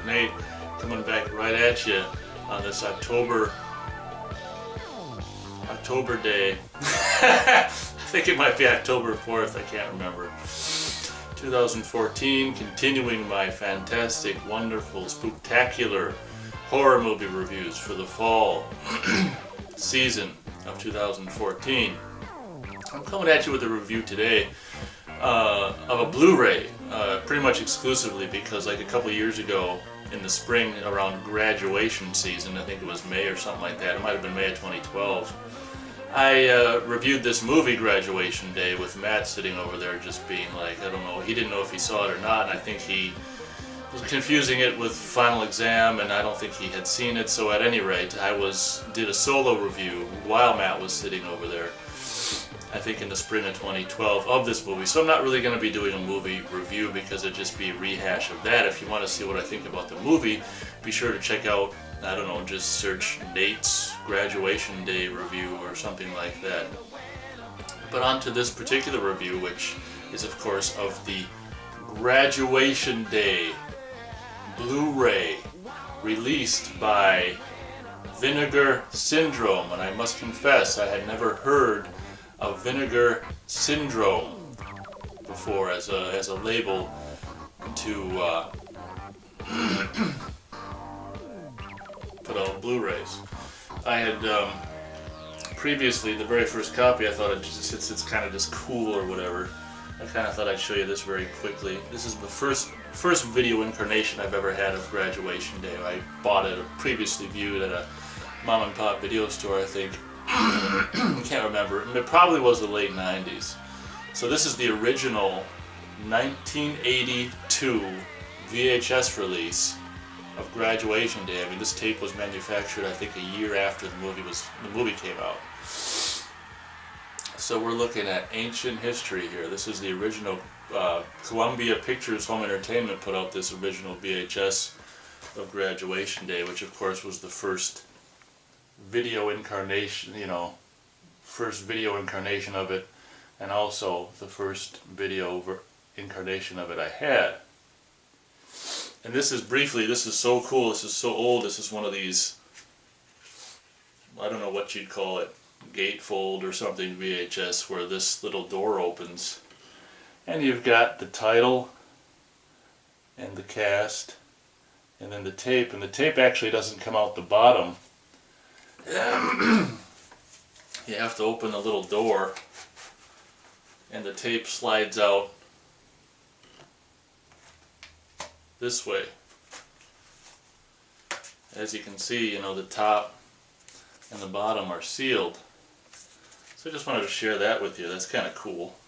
with Nate, coming back right at you on this October day. I think it might be October 4th, I can't remember. 2014, continuing my fantastic, wonderful, spooktacular horror movie reviews for the fall season of 2014. I'm coming at you with a review today of a Blu-ray, pretty much exclusively because like a couple years ago in the spring around graduation season, I think it was May or something like that, it might have been May of 2012, I reviewed this movie Graduation Day with Matt sitting over there just being like, I don't know, he didn't know if he saw it or not, and I think he was confusing it with Final Exam, and I don't think he had seen it, so at any rate, I did a solo review while Matt was sitting over there, I think in the spring of 2012, of this movie. So I'm not really going to be doing a movie review because it'd just be a rehash of that. If you want to see what I think about the movie, be sure to check out, I don't know, just search Nate's Graduation Day review or something like that. But on to this particular review, which is of course of the Graduation Day Blu-ray released by Vinegar Syndrome. And I must confess, I had never heard of Vinegar Syndrome before as a label to put out Blu-rays. I had previously, the very first copy, I thought since it's kind of just cool or whatever, I kind of thought I'd show you this very quickly. This is the first video incarnation I've ever had of Graduation Day. I bought it, previously viewed at a mom and pop video store, I think. I can't remember. It probably was the late 90s. So this is the original 1982 VHS release of Graduation Day. I mean, this tape was manufactured, I think, a year after the movie came out. So we're looking at ancient history here. This is the original Columbia Pictures Home Entertainment put out this original VHS of Graduation Day, which of course was the first video incarnation, first video incarnation of it, and also the first video incarnation of it I had. And this is so cool, this is so old, this is one of these, I don't know what you'd call it, gatefold or something VHS, where this little door opens, and you've got the title, and the cast, and then the tape, and the tape actually doesn't come out the bottom. You have to open the little door and the tape slides out this way. As you can see, the top and the bottom are sealed. So I just wanted to share that with you. That's kind of cool.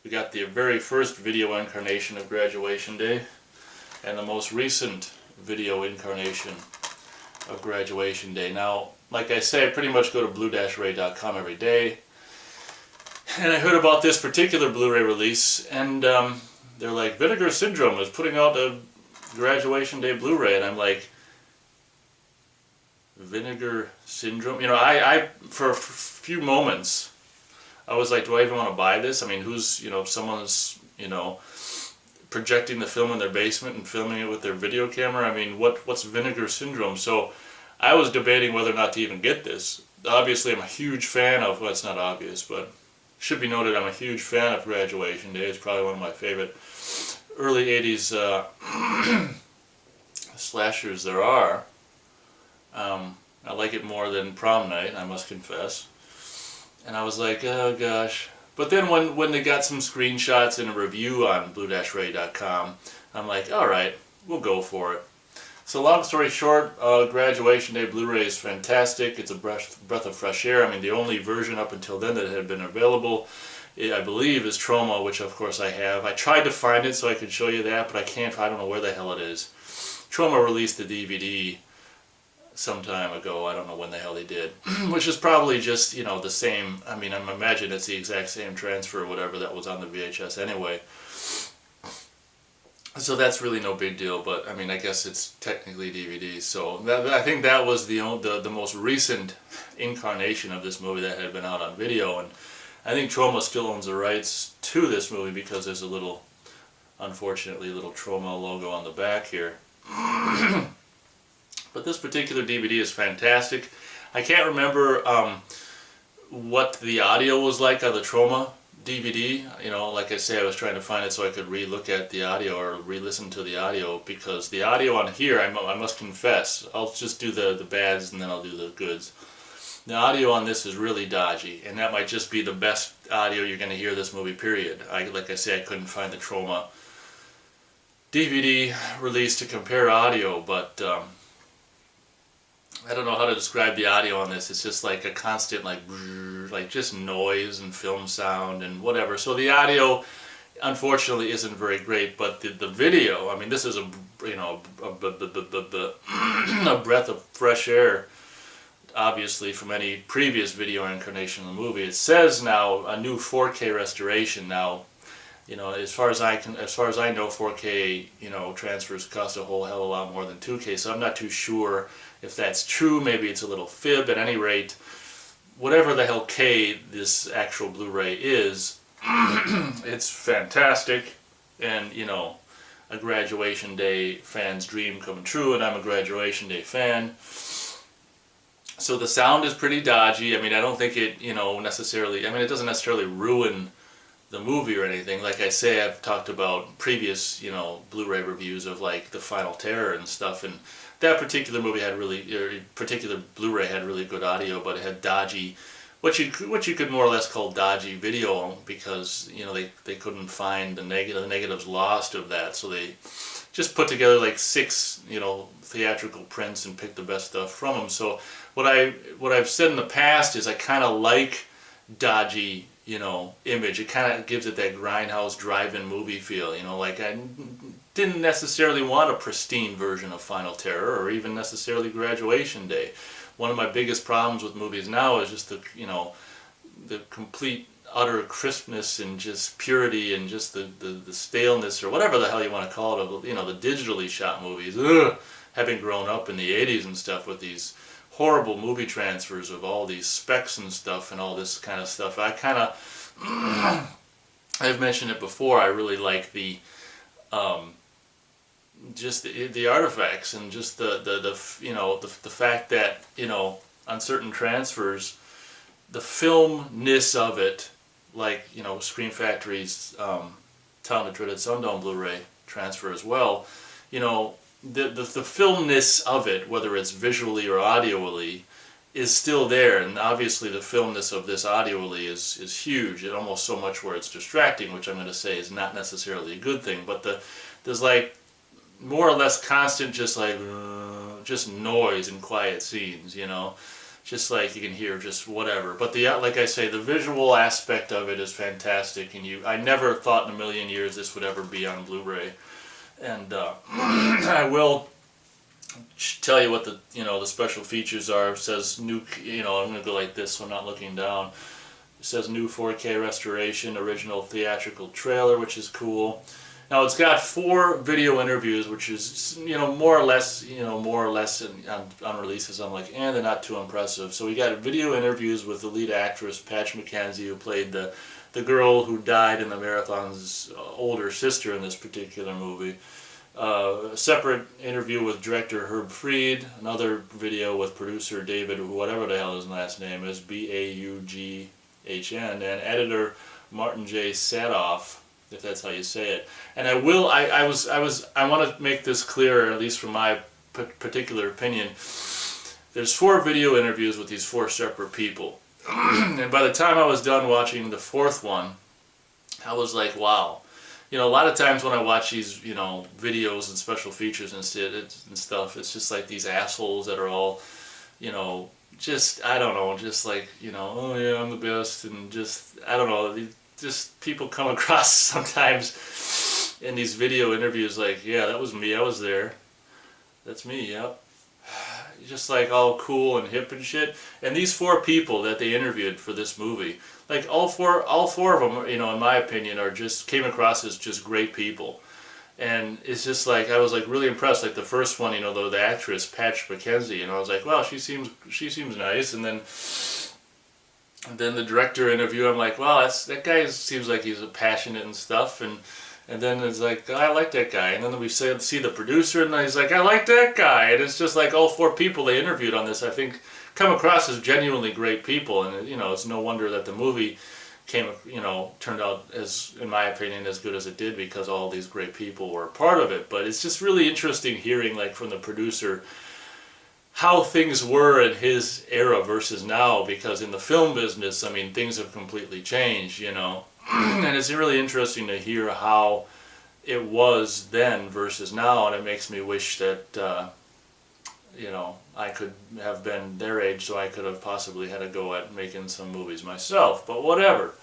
We got the very first video incarnation of Graduation Day and the most recent video incarnation of Graduation Day. Now, like I say, I pretty much go to blue-ray.com every day, and I heard about this particular Blu-ray release, and they're like, Vinegar Syndrome is putting out a Graduation Day Blu-ray, and I'm like, Vinegar Syndrome? I for a few moments, I was like, do I even want to buy this? I mean, who's, someone's, projecting the film in their basement and filming it with their video camera. I mean, what's Vinegar Syndrome? So I was debating whether or not to even get this. Obviously, I'm a huge fan of, well, it's not obvious, but should be noted, I'm a huge fan of Graduation Day. It's probably one of my favorite early 80s slashers there are. I like it more than Prom Night, I must confess. And I was like, oh gosh. But then when they got some screenshots in a review on blue-ray.com, I'm like, alright, we'll go for it. So long story short, Graduation Day Blu-ray is fantastic. It's a breath of fresh air. I mean, the only version up until then that had been available, I believe, is Troma, which of course I have. I tried to find it so I could show you that, but I don't know where the hell it is. Troma released the DVD some time ago, I don't know when the hell they did, which is probably just, the same, I mean, I imagine it's the exact same transfer or whatever that was on the VHS anyway. So that's really no big deal, but I mean, I guess it's technically DVD, so I think that was the most recent incarnation of this movie that had been out on video, and I think Troma still owns the rights to this movie because there's a little, unfortunately, little Troma logo on the back here. But this particular DVD is fantastic. I can't remember what the audio was like on the Troma DVD. You know, like I say, I was trying to find it so I could re-look at the audio or re-listen to the audio, because the audio on here, I must confess, I'll just do the bads and then I'll do the goods. The audio on this is really dodgy, and that might just be the best audio you're going to hear this movie, period. Like I say, I couldn't find the Troma DVD release to compare audio, but I don't know how to describe the audio on this. It's just like a constant like just noise and film sound and whatever. So the audio unfortunately isn't very great, but the video, I mean, this is a breath of fresh air, obviously, from any previous video incarnation of the movie. It says now a new 4K restoration. Now, you know, as far as I know, 4K, you know, transfers cost a whole hell of a lot more than 2K. So I'm not too sure if that's true. Maybe it's a little fib. At any rate, whatever the hell K this actual Blu-ray is, it's fantastic, and, you know, a graduation day fan's dream come true, and I'm a graduation day fan. So the sound is pretty dodgy. I mean, I don't think it, you know, necessarily, I mean, it doesn't necessarily ruin the movie or anything. Like I say, I've talked about previous, you know, Blu-ray reviews of like The Final Terror and stuff, and that particular movie had really, particular Blu-ray had really good audio, but it had dodgy, what you could more or less call dodgy video, because, you know, they couldn't find the negatives lost of that, so they just put together like 6, you know, theatrical prints and picked the best stuff from them. So what I've said in the past is I kind of like dodgy, you know, image. It kind of gives it that grindhouse drive-in movie feel, you know. Like, I didn't necessarily want a pristine version of Final Terror or even necessarily Graduation Day. One of my biggest problems with movies now is just the, you know, the complete utter crispness and just purity and just the staleness, or whatever the hell you want to call it, of, you know, the digitally shot movies. Ugh, having grown up in the 80s and stuff with these horrible movie transfers of all these specs and stuff and all this kind of stuff, I kind of, I've mentioned it before, I really like the just the artifacts, and just the you know, the fact that, you know, on certain transfers, the filmness of it, like, you know, Scream Factory's Talented Dreaded Sundown Blu-ray transfer as well, you know, the filmness of it, whether it's visually or audially, is still there. And obviously the filmness of this audially is huge, and almost so much where it's distracting, which I'm going to say is not necessarily a good thing. But there's like more or less constant just like just noise in quiet scenes, you know, just like you can hear just whatever. But like I say, the visual aspect of it is fantastic, and I never thought in a million years this would ever be on Blu-ray. And I will tell you what the, you know, the special features are. It says new, you know, I'm going to go like this so I'm not looking down. It says new 4K restoration, original theatrical trailer, which is cool. Now it's got 4 video interviews, which is, you know, more or less on releases. I'm like, they're not too impressive. So we got video interviews with the lead actress, Patch McKenzie, who played the girl who died in the marathon's older sister in this particular movie. A separate interview with director Herb Fried, another video with producer David, whatever the hell his last name is, Baughn, and editor Martin J. Sadoff, if that's how you say it. And I want to make this clear, at least from my particular opinion. There's 4 video interviews with these 4 separate people. And by the time I was done watching the 4th one, I was like, wow. You know, a lot of times when I watch these, you know, videos and special features and stuff, it's just like these assholes that are all, you know, just, I don't know, just like, you know, oh yeah, I'm the best, and just, I don't know, just people come across sometimes in these video interviews like, yeah, that was me, I was there. That's me, yep. Just like all cool and hip and shit. And these 4 people that they interviewed for this movie, like all four of them, you know, in my opinion, came across as just great people. And it's just like, I was like really impressed. Like the first one, you know, the actress Patch McKenzie, and I was like, well, she seems nice. And then the director interview, I'm like, wow, that guy seems like he's passionate and stuff. And And then it's like, I like that guy. And then we see the producer, and he's like, I like that guy. And it's just like all 4 people they interviewed on this, I think, come across as genuinely great people. And, it's no wonder that the movie turned out, as, in my opinion, as good as it did, because all these great people were a part of it. But it's just really interesting hearing, like, from the producer, how things were in his era versus now, because in the film business, I mean, things have completely changed, and it's really interesting to hear how it was then versus now, and it makes me wish that, I could have been their age, so I could have possibly had a go at making some movies myself, but whatever.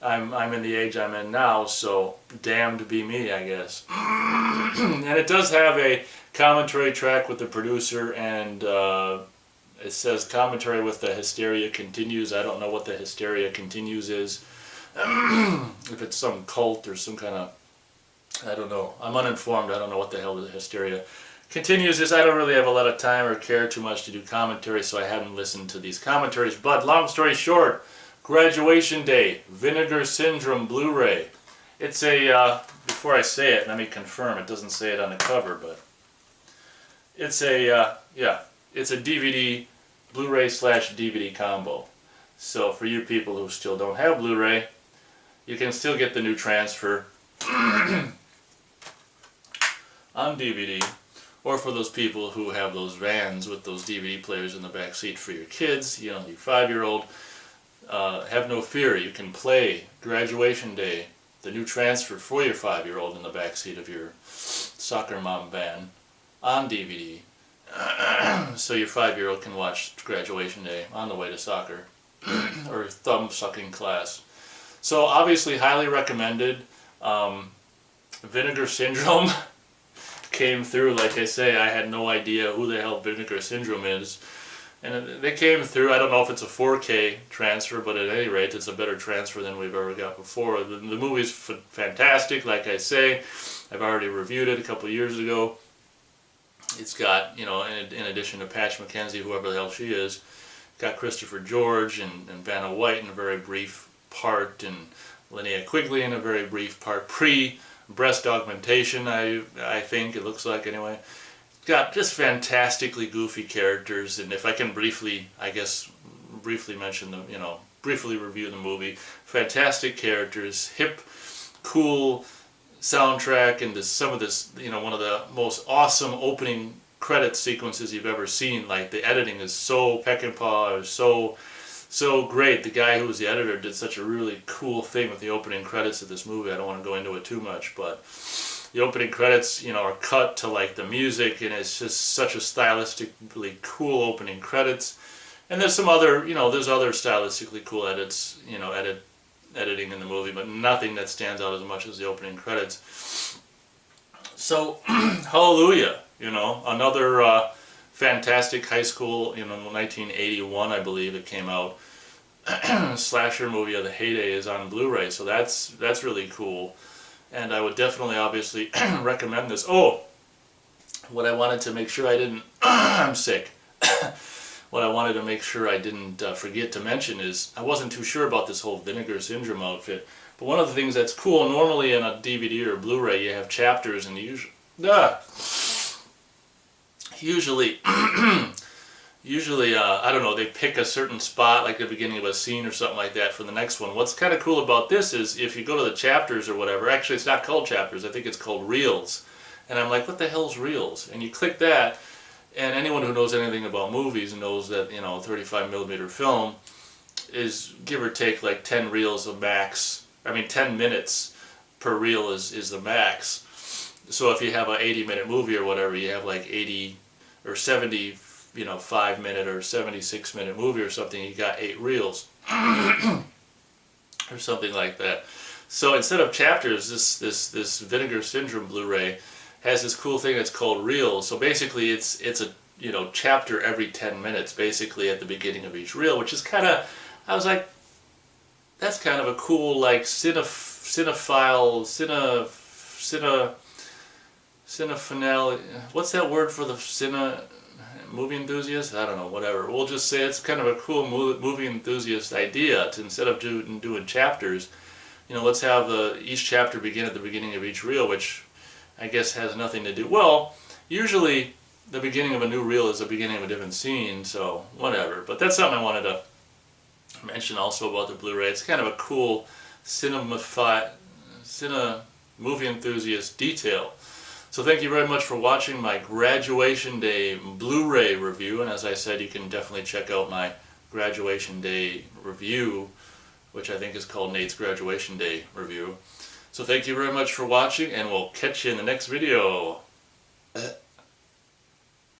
I'm in the age I'm in now, so damned be me, I guess. And it does have a commentary track with the producer, and it says commentary with the Hysteria Continues. I don't know what the Hysteria Continues is. If it's some cult or some kind of, I don't know. I'm uninformed. I don't know what the hell the Hysteria Continues is. I don't really have a lot of time or care too much to do commentary, so I haven't listened to these commentaries. But long story short, Graduation Day, Vinegar Syndrome Blu-ray. It's a, before I say it, let me confirm, it doesn't say it on the cover, but it's a, it's a DVD, Blu-ray / DVD combo. So for you people who still don't have Blu-ray, you can still get the new transfer on DVD, or for those people who have those vans with those DVD players in the back seat for your kids, your 5-year-old, have no fear, you can play Graduation Day, the new transfer for your 5-year-old in the back seat of your soccer mom van on DVD. So your 5-year-old can watch Graduation Day on the way to soccer or thumb-sucking class. So obviously highly recommended. Vinegar Syndrome came through. Like I say, I had no idea who the hell Vinegar Syndrome is. And they came through. I don't know if it's a 4K transfer, but at any rate, it's a better transfer than we've ever got before. The movie's fantastic, like I say. I've already reviewed it a couple of years ago. It's got, in addition to Patch McKenzie, whoever the hell she is, got Christopher George and Vanna White in a very brief part, and Linnea Quigley in a very brief part. Pre-breast augmentation, I think, it looks like anyway. Got just fantastically goofy characters, and if I can briefly mention them, briefly review the movie. Fantastic characters, hip, cool soundtrack, and some of this, one of the most awesome opening credit sequences you've ever seen. Like, the editing is so peckinpah, so great. The guy who was the editor did such a really cool thing with the opening credits of this movie. I don't want to go into it too much, but the opening credits, are cut to like the music, and it's just such a stylistically cool opening credits. And there's some other, there's other stylistically cool edits, editing in the movie, but nothing that stands out as much as the opening credits. So, hallelujah, another fantastic high school, 1981, I believe it came out, slasher movie of the heyday is on Blu-ray, so that's really cool. And I would definitely, obviously, recommend this. Oh, what I wanted to make sure I didn't, I'm sick. What I wanted to make sure I didn't forget to mention is, I wasn't too sure about this whole Vinegar Syndrome outfit, but one of the things that's cool, normally in a DVD or Blu-ray you have chapters, and usually, I don't know, they pick a certain spot, like the beginning of a scene or something like that, for the next one. What's kind of cool about this is, if you go to the chapters or whatever, actually it's not called chapters, I think it's called reels. And I'm like, what the hell's reels? And you click that, and anyone who knows anything about movies knows that, 35mm film is, give or take, like 10 reels of max. 10 minutes per reel is the max. So if you have an 80-minute movie or whatever, you have like 80 or 70 5-minute or 76-minute movie or something, you got 8 reels or something like that. So instead of chapters, this Vinegar Syndrome Blu-ray has this cool thing that's called reels. So basically it's a chapter every 10 minutes basically at the beginning of each reel, which is kind of, I was like, that's kind of a cool, like, cinephile, what's that word for the movie enthusiast? I don't know, whatever. We'll just say it's kind of a cool movie enthusiast idea to, instead of doing chapters, let's have each chapter begin at the beginning of each reel, which I guess has nothing to do. Well, usually the beginning of a new reel is the beginning of a different scene, so whatever. But that's something I wanted to mention also about the Blu-ray. It's kind of a cool movie enthusiast detail. So thank you very much for watching my Graduation Day Blu-ray review, and as I said, you can definitely check out my Graduation Day review, which I think is called Nate's Graduation Day Review. So thank you very much for watching, and we'll catch you in the next video.